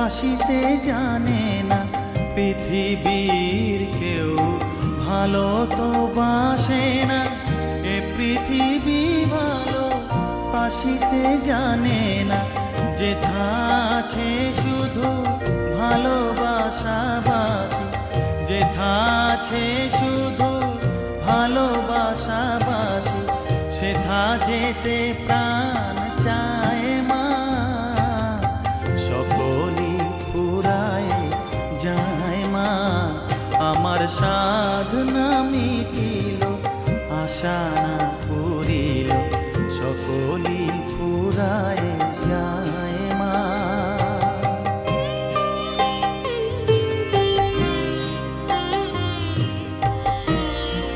বাসিতে জানে না, পৃথিবীর কেউ ভালো তো বাসে না। এ পৃথিবী ভালো বাসিতে জানে না, যেথা আছে শুধু ভালোবাসাবাসি, যেথা আছে শুধু ভালোবাসাবাসি, সেথা যেতে প্রাণ চায় মা। সকলই ফুরায় যায় মা, আমার সাধনা মিটিল, আশা না পুরিল, সকলই ফুরায়